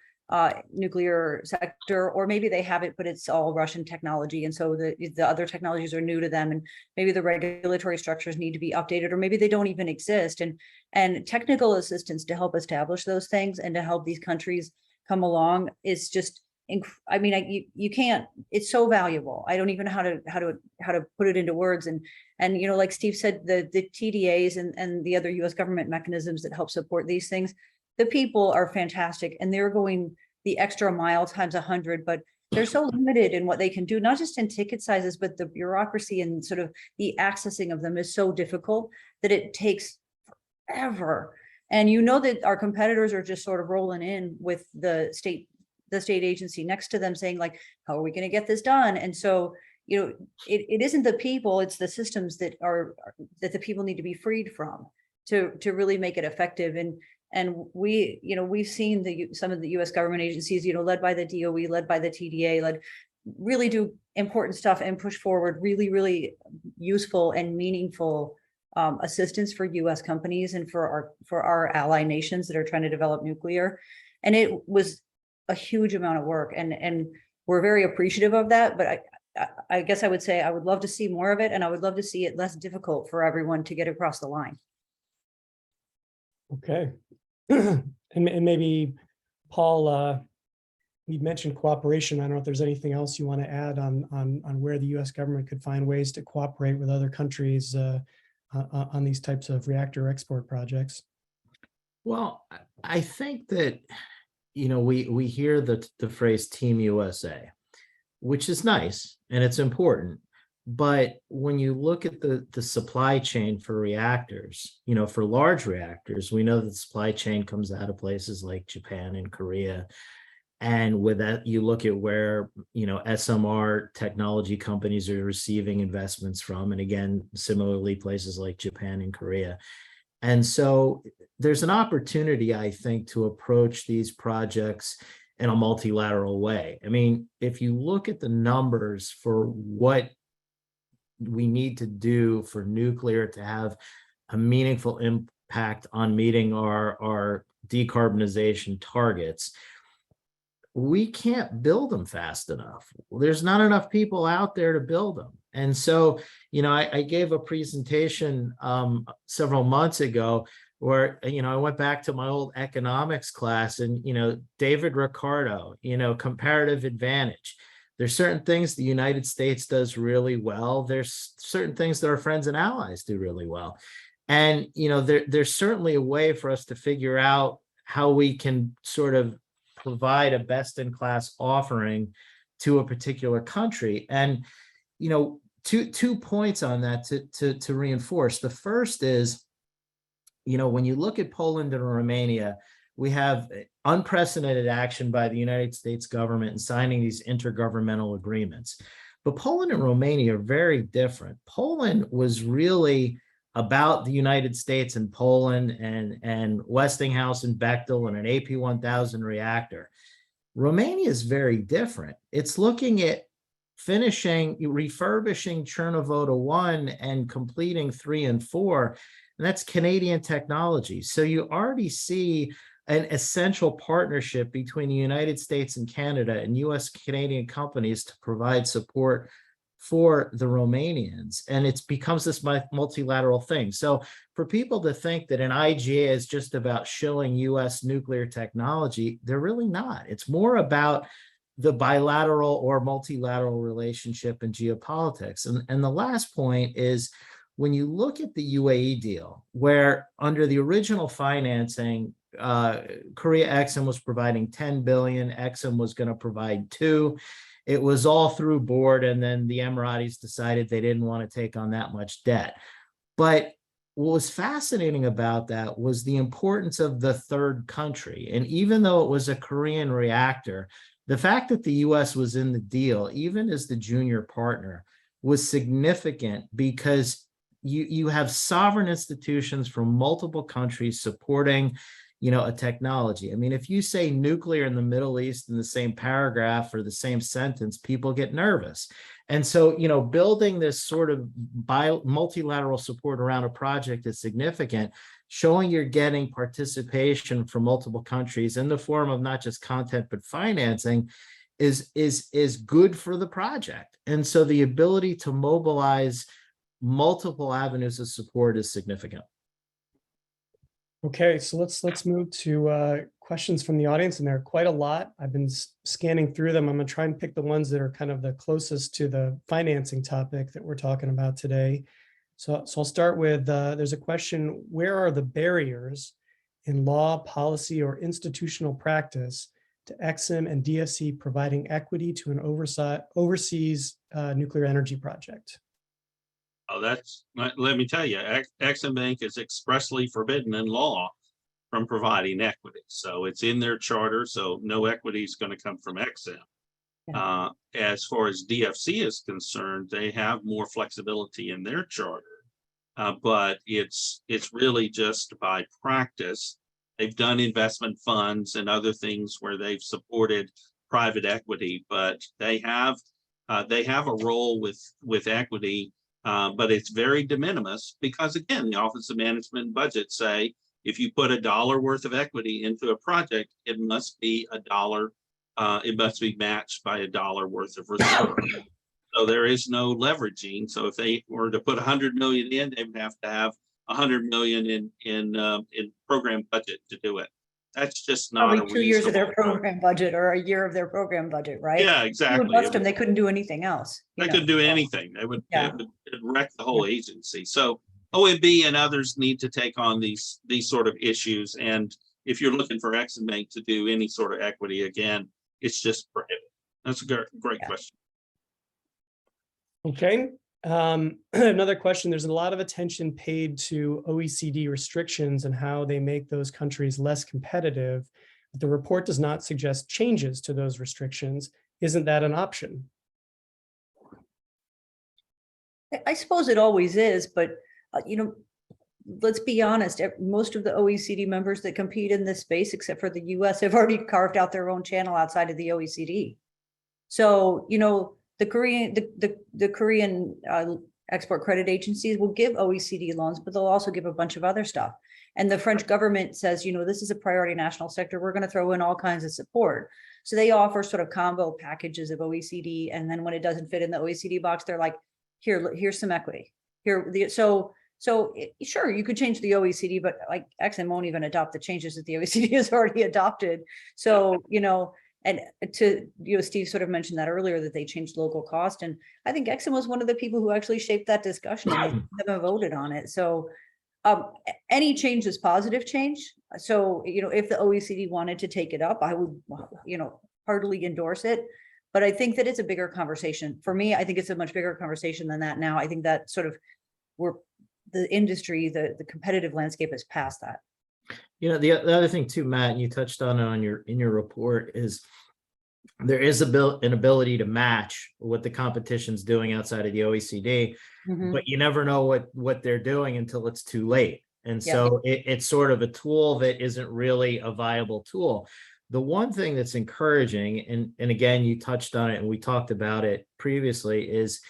sector, or maybe they have it, but it's all Russian technology, and so the other technologies are new to them, and maybe the regulatory structures need to be updated, or maybe they don't even exist. And technical assistance to help establish those things and to help these countries come along is just, I mean, you can't, it's so valuable. I don't even know how to put it into words. And like Steve said, the TDAs and the other US government mechanisms that help support these things, the people are fantastic, and they're going the extra mile times 100, but they're so limited in what they can do, not just in ticket sizes, but the bureaucracy and sort of the accessing of them is so difficult that it takes forever. And that our competitors are just sort of rolling in with the state agency next to them saying, like, how are we going to get this done? And so, it isn't the people, it's the systems that the people need to be freed from to really make it effective. And we've seen some of the US government agencies, led by the DOE, led by the TDA, really do important stuff and push forward really, really useful and meaningful assistance for US companies and for our ally nations that are trying to develop nuclear. And it was a huge amount of work, and we're very appreciative of that. But I guess I would say I would love to see more of it, and I would love to see it less difficult for everyone to get across the line. Okay. And maybe Paul, you mentioned cooperation. I don't know if there's anything else you want to add on where the US government could find ways to cooperate with other countries on these types of reactor export projects. Well, I think that, we hear the phrase Team USA, which is nice and it's important. But when you look at the supply chain for reactors, for large reactors, we know that the supply chain comes out of places like Japan and Korea. And with that, you look at where, SMR technology companies are receiving investments from. And again, similarly, places like Japan and Korea. And so there's an opportunity, I think, to approach these projects in a multilateral way. I mean, if you look at the numbers for what we need to do for nuclear to have a meaningful impact on meeting our decarbonization targets, we can't build them fast enough. There's not enough people out there to build them. And so, I gave a presentation several months ago where, I went back to my old economics class and, David Ricardo, comparative advantage. There's certain things the United States does really well. There's certain things that our friends and allies do really well. And, there's certainly a way for us to figure out how we can sort of provide a best-in-class offering to a particular country. And, two points on that to reinforce. The first is, when you look at Poland and Romania, we have unprecedented action by the United States government in signing these intergovernmental agreements. But Poland and Romania are very different. Poland was really about the United States and Poland and Westinghouse and Bechtel and an AP1000 reactor. Romania is very different. It's looking at refurbishing Chernivtsi 1 and completing 3 and 4, and that's Canadian technology. So you already see an essential partnership between the United States and Canada and US Canadian companies to provide support for the Romanians. And it becomes this multilateral thing. So for people to think that an IGA is just about shilling US nuclear technology, they're really not. It's more about the bilateral or multilateral relationship in geopolitics. And the last point is, when you look at the UAE deal, where under the original financing, Korea Exim was providing 10 billion, Exim was going to provide 2. It was all through board, and then the Emiratis decided they didn't want to take on that much debt. But what was fascinating about that was the importance of the third country. And even though it was a Korean reactor, the fact that the US was in the deal, even as the junior partner, was significant because you have sovereign institutions from multiple countries supporting, a technology. I mean, if you say nuclear in the Middle East in the same paragraph or the same sentence, people get nervous. And so, building this sort of multilateral support around a project is significant, showing you're getting participation from multiple countries in the form of not just content, but financing is good for the project. And so the ability to mobilize multiple avenues of support is significant. Okay, so let's move to questions from the audience, and there are quite a lot. I've been scanning through them. I'm going to try and pick the ones that are kind of the closest to the financing topic that we're talking about today. So I'll start with, there's a question: where are the barriers in law, policy, or institutional practice to Exim and DFC providing equity to an overseas nuclear energy project? Oh, let me tell you, Exim Bank is expressly forbidden in law from providing equity. So it's in their charter, so no equity is going to come from Exim. Yeah. As far as DFC is concerned, they have more flexibility in their charter, but it's really just by practice. They've done investment funds and other things where they've supported private equity, but they have a role with equity. But it's very de minimis because, again, the Office of Management and Budget say if you put $1 worth of equity into a project, it must be $1. It must be matched by $1 worth of reserve. So there is no leveraging. So if they were to put 100 million in, they would have to have 100 million in program budget to do it. That's just not probably 2 years of their program budget or a year of their program budget, right? Yeah, exactly. You would bust them, they couldn't do anything else. They couldn't do anything. It would wreck the whole agency. So OMB and others need to take on these sort of issues. And if you're looking for Exim Bank to do any sort of equity, again, it's just prohibited. That's a great question. Okay. Another question: there's a lot of attention paid to OECD restrictions and how they make those countries less competitive, but the report does not suggest changes to those restrictions. Isn't that an option? I suppose it always is, but let's be honest, most of the OECD members that compete in this space, except for the US, have already carved out their own channel outside of the OECD. So, the Korean export credit agencies will give OECD loans, but they'll also give a bunch of other stuff. And the French government says, this is a priority national sector. We're going to throw in all kinds of support. So they offer sort of combo packages of OECD. And then when it doesn't fit in the OECD box, they're like, here's some equity. So sure, you could change the OECD, but like Exxon won't even adopt the changes that the OECD has already adopted. So, and to, Steve sort of mentioned that earlier, that they changed local cost. And I think Exxon was one of the people who actually shaped that discussion, and they haven't voted on it. So any change is positive change. So, if the OECD wanted to take it up, I would, heartily endorse it. But I think that it's a bigger conversation. For me, I think it's a much bigger conversation than that now. I think that sort of the industry, the competitive landscape has passed that. The other thing too, Matt, and you touched on it in your report, is there is an ability to match what the competition's doing outside of the OECD, but you never know what they're doing until it's too late. And so it's sort of a tool that isn't really a viable tool. The one thing that's encouraging, and again, you touched on it and we talked about it previously, is,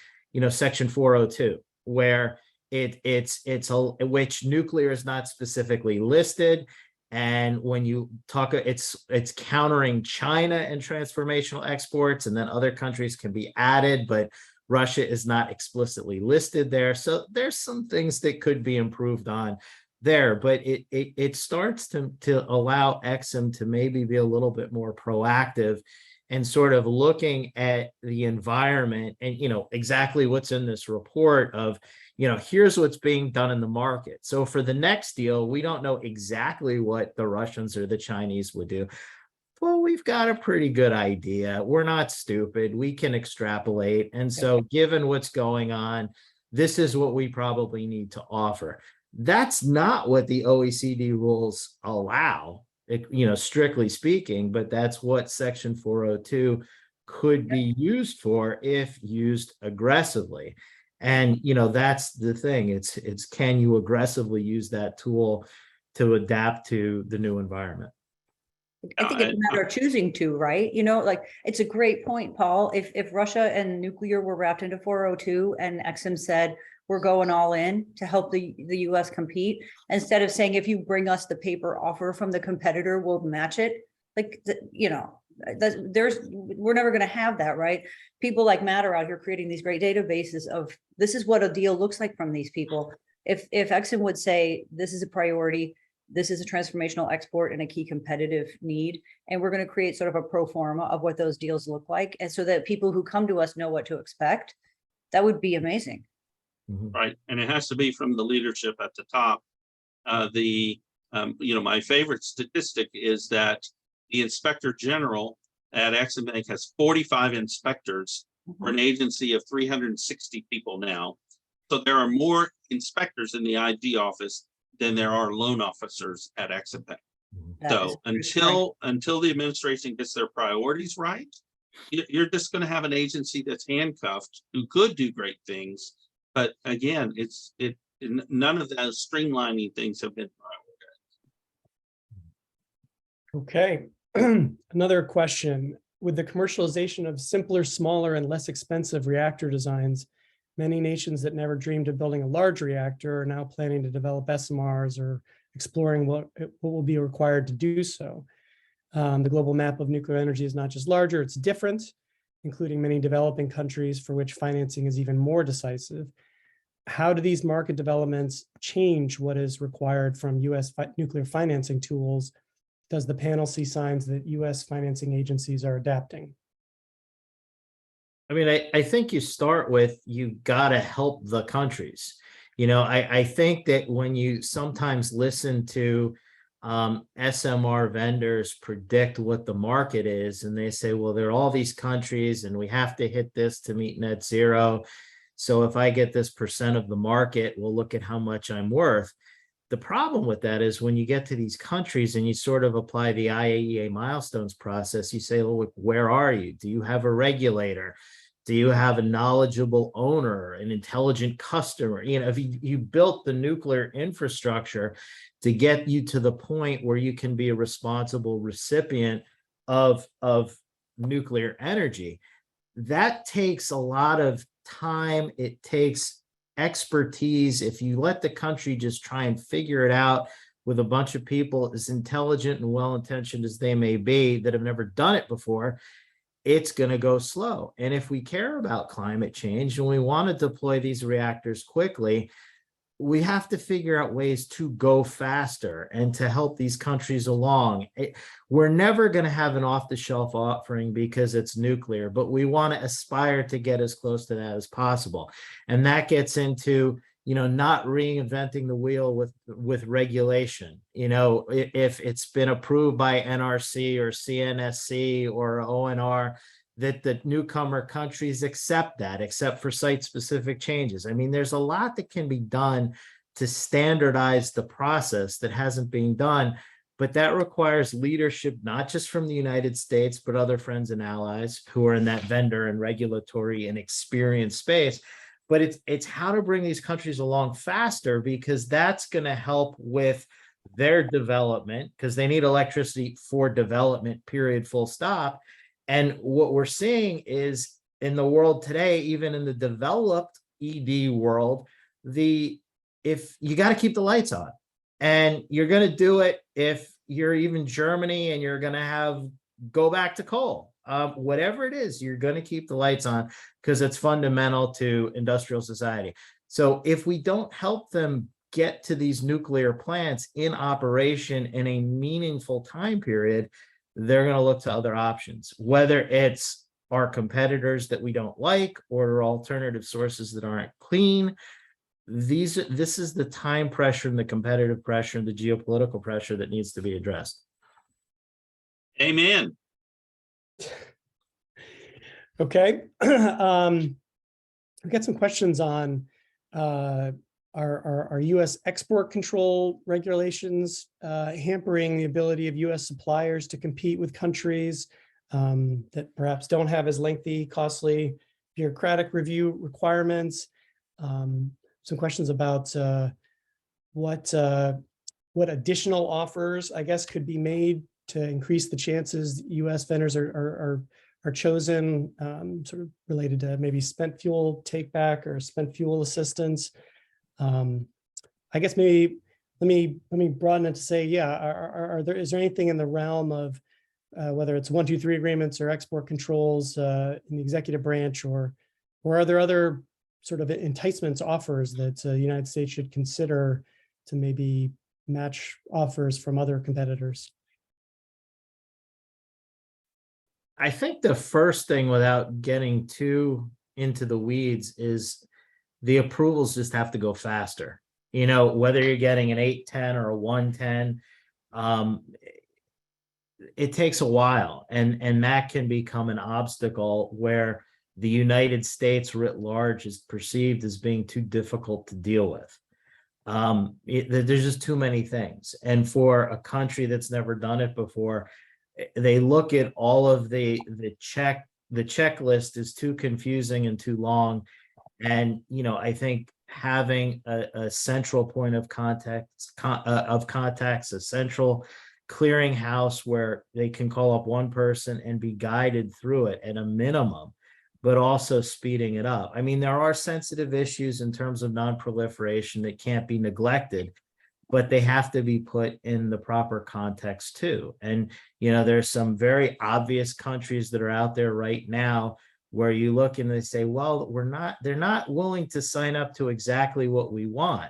Section 402, where which nuclear is not specifically listed. And when you talk, it's countering China and transformational exports, and then other countries can be added, but Russia is not explicitly listed there. So there's some things that could be improved on there, but it starts to allow Exxon to maybe be a little bit more proactive and sort of looking at the environment and, exactly what's in this report of, here's what's being done in the market. So for the next deal, we don't know exactly what the Russians or the Chinese would do. Well, we've got a pretty good idea. We're not stupid. We can extrapolate. And so given what's going on, this is what we probably need to offer. That's not what the OECD rules allow, strictly speaking, but that's what Section 402 could be used for if used aggressively. And, that's the thing. It's can you aggressively use that tool to adapt to the new environment? I think it's a matter of choosing to, right? It's a great point, Paul. If Russia and nuclear were wrapped into 402 and Exxon said, we're going all in to help the US compete, instead of saying, if you bring us the paper offer from the competitor, we'll match it. We're never going to have that, right? People like Matt are out here creating these great databases of this is what a deal looks like from these people. If Exxon would say, this is a priority, this is a transformational export and a key competitive need, and we're going to create sort of a pro forma of what those deals look like, and so that people who come to us know what to expect, that would be amazing. Right, and it has to be from the leadership at the top. My favorite statistic is that the Inspector General at Exxon Bank has 45 inspectors for an agency of 360 people now. So there are more inspectors in the ID office than there are loan officers at Exxon Bank. So until the administration gets their priorities right, you're just going to have an agency that's handcuffed who could do great things. But again, none of those streamlining things have been prioritized. Okay. Another question. With the commercialization of simpler, smaller, and less expensive reactor designs, many nations that never dreamed of building a large reactor are now planning to develop SMRs or exploring what will be required to do so. The global map of nuclear energy is not just larger, it's different, including many developing countries for which financing is even more decisive. How do these market developments change what is required from US nuclear financing tools? Does the panel see signs that US financing agencies are adapting? I mean, I think you start with, you got to help the countries. I think that when you sometimes listen to SMR vendors predict what the market is, and they say, well, there are all these countries and we have to hit this to meet net zero. So if I get this % of the market, we'll look at how much I'm worth. The problem with that is when you get to these countries and you sort of apply the IAEA milestones process, you say, well, where are you? Do you have a regulator? Do you have a knowledgeable owner, an intelligent customer? If you built the nuclear infrastructure to get you to the point where you can be a responsible recipient of nuclear energy, that takes a lot of time. It takes expertise, if you let the country just try and figure it out with a bunch of people as intelligent and well-intentioned as they may be that have never done it before, it's going to go slow. And if we care about climate change and we want to deploy these reactors quickly, we have to figure out ways to go faster and to help these countries along. We're never going to have an off-the-shelf offering because it's nuclear, but we want to aspire to get as close to that as possible. And that gets into, not reinventing the wheel with regulation. If it's been approved by NRC or CNSC or ONR, that the newcomer countries accept that, except for site-specific changes. I mean, there's a lot that can be done to standardize the process that hasn't been done, but that requires leadership, not just from the United States, but other friends and allies who are in that vendor and regulatory and experience space. But it's how to bring these countries along faster, because that's going to help with their development, because they need electricity for development, period, full stop. And what we're seeing is in the world today, even in the developed ED world, if you got to keep the lights on, and you're going to do it if you're even Germany and you're going to go back to coal, whatever it is, you're going to keep the lights on because it's fundamental to industrial society. So if we don't help them get to these nuclear plants in operation in a meaningful time period, they're going to look to other options, whether it's our competitors that we don't like or alternative sources that aren't clean. This is the time pressure and the competitive pressure and the geopolitical pressure that needs to be addressed. Amen. Okay. We've got some questions on Are U.S. export control regulations hampering the ability of U.S. suppliers to compete with countries that perhaps don't have as lengthy, costly bureaucratic review requirements? Some questions about what additional offers, I guess, could be made to increase the chances U.S. vendors are chosen, sort of related to maybe spent fuel take back or spent fuel assistance. I guess maybe let me broaden it to say, yeah, is there anything in the realm of whether it's 1, 2, 3 agreements or export controls in the executive branch, or are there other sort of enticements, offers that the United States should consider to maybe match offers from other competitors? I think the first thing, without getting too into the weeds, is the approvals just have to go faster. Whether you're getting an 810 or a 110, it takes a while, and that can become an obstacle where the United States writ large is perceived as being too difficult to deal with. There's just too many things, and for a country that's never done it before, they look at all of the checklist is too confusing and too long. And, I think having a central point of contacts, a central clearinghouse where they can call up one person and be guided through it at a minimum, but also speeding it up. I mean, there are sensitive issues in terms of non-proliferation that can't be neglected, but they have to be put in the proper context too. And, there's some very obvious countries that are out there right now where you look and they say, well, they're not willing to sign up to exactly what we want.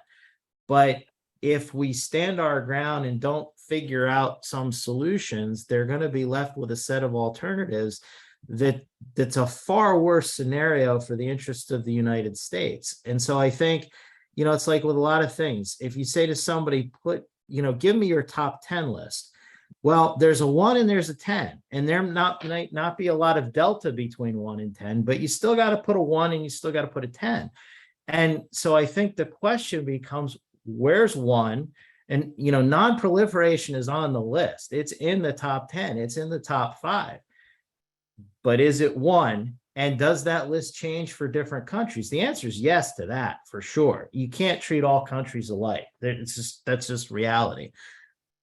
But if we stand our ground and don't figure out some solutions, they're going to be left with a set of alternatives that's a far worse scenario for the interest of the United States. And so I think, it's like with a lot of things, if you say to somebody, give me your top 10 list. Well, there's a 1 and there's a 10, and there might not be a lot of delta between 1 and 10, but you still got to put a 1 and you still got to put a 10. And so I think the question becomes, where's 1? And, non-proliferation is on the list. It's in the top 10. It's in the top 5. But is it 1? And does that list change for different countries? The answer is yes to that, for sure. You can't treat all countries alike. That's just reality.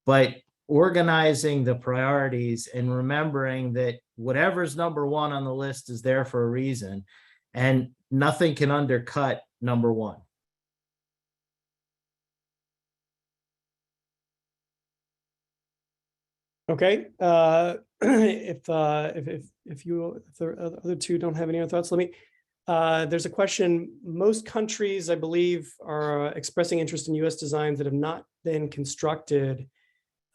But organizing the priorities and remembering that whatever's number 1 on the list is there for a reason, and nothing can undercut number 1. Okay, if the other two don't have any other thoughts, let me. There's a question. Most countries, I believe, are expressing interest in U.S. designs that have not been constructed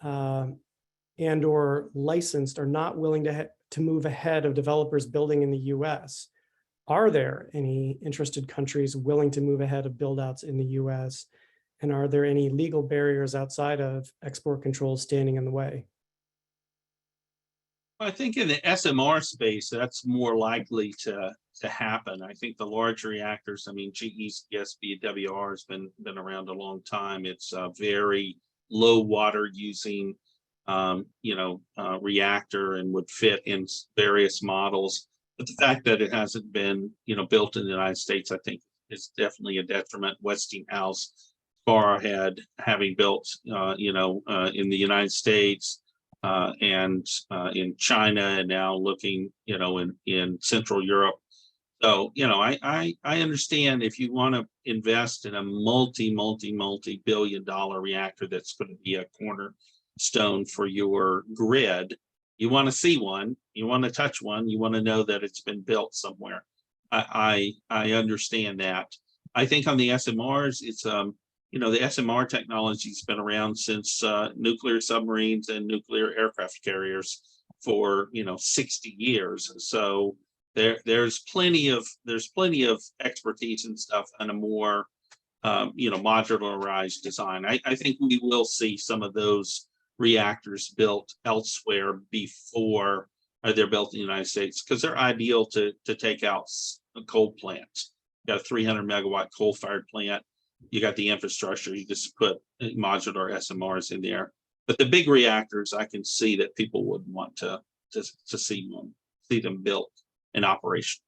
and or licensed, are not willing to move ahead of developers building in the U.S. Are there any interested countries willing to move ahead of build-outs in the U.S.? And are there any legal barriers outside of export controls standing in the way? I think in the SMR space, that's more likely to happen. I think the large reactors, I mean, GE's SBWR has been around a long time. It's a very low water using, reactor and would fit in various models. But the fact that it hasn't been, built in the United States, I think is definitely a detriment. Westinghouse far ahead, having built, in the United States, and in China, and now looking, in Central Europe. So, I understand if you want to invest in a multi-billion-dollar reactor that's going to be a cornerstone for your grid, you want to see one, you want to touch one, you want to know that it's been built somewhere. I understand that. I think on the SMRs, it's the SMR technology's been around since nuclear submarines and nuclear aircraft carriers for 60 years. So there's plenty of expertise and stuff on a more modularized design. I think we will see some of those reactors built elsewhere before they're built in the United States, because they're ideal to take out a coal plant. You got a 300 megawatt coal-fired plant. You got the infrastructure, you just put modular SMRs in there. But the big reactors, I can see that people would want to see them built in operation.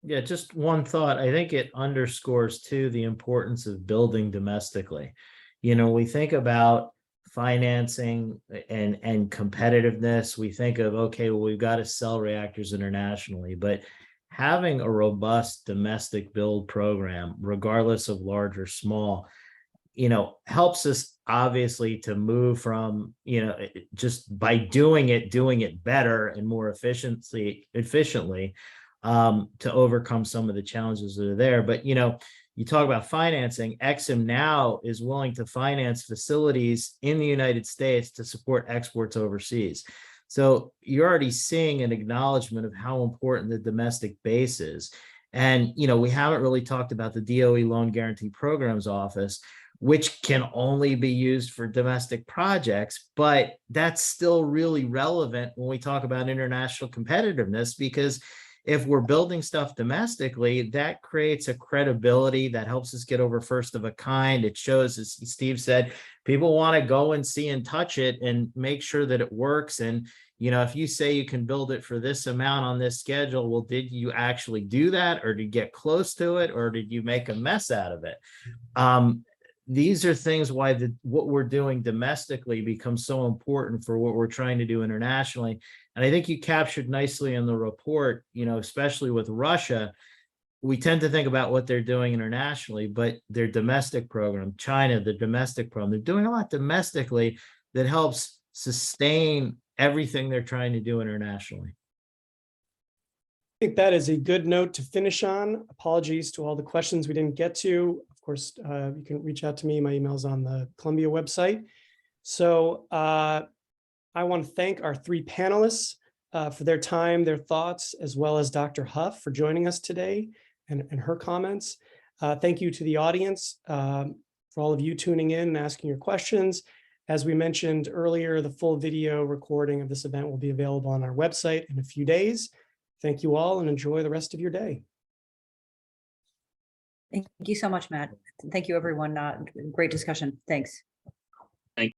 Yeah, just one thought. I think it underscores too the importance of building domestically. We think about financing and competitiveness. We think of, okay, well, we've got to sell reactors internationally, but having a robust domestic build program, regardless of large or small, helps us obviously to move from, just by doing it better and more efficiently, to overcome some of the challenges that are there. But, you talk about financing. Exim now is willing to finance facilities in the United States to support exports overseas. So you're already seeing an acknowledgement of how important the domestic base is. And, we haven't really talked about the DOE Loan Guarantee Programs Office, which can only be used for domestic projects, but that's still really relevant when we talk about international competitiveness, because if we're building stuff domestically, that creates a credibility that helps us get over first of a kind. It shows, as Steve said, people want to go and see and touch it and make sure that it works. And, if you say you can build it for this amount on this schedule, well, did you actually do that? Or did you get close to it? Or did you make a mess out of it? These are things why what we're doing domestically becomes so important for what we're trying to do internationally. And I think you captured nicely in the report, especially with Russia, we tend to think about what they're doing internationally, but their domestic program, China, the domestic program, they're doing a lot domestically that helps sustain everything they're trying to do internationally. I think that is a good note to finish on. Apologies to all the questions we didn't get to. Of course, you can reach out to me. My email's on the Columbia website. So I want to thank our three panelists for their time, their thoughts, as well as Dr. Huff for joining us today and her comments. Thank you to the audience for all of you tuning in and asking your questions. As we mentioned earlier, the full video recording of this event will be available on our website in a few days. Thank you all and enjoy the rest of your day. Thank you so much, Matt. Thank you, everyone. Great discussion. Thanks.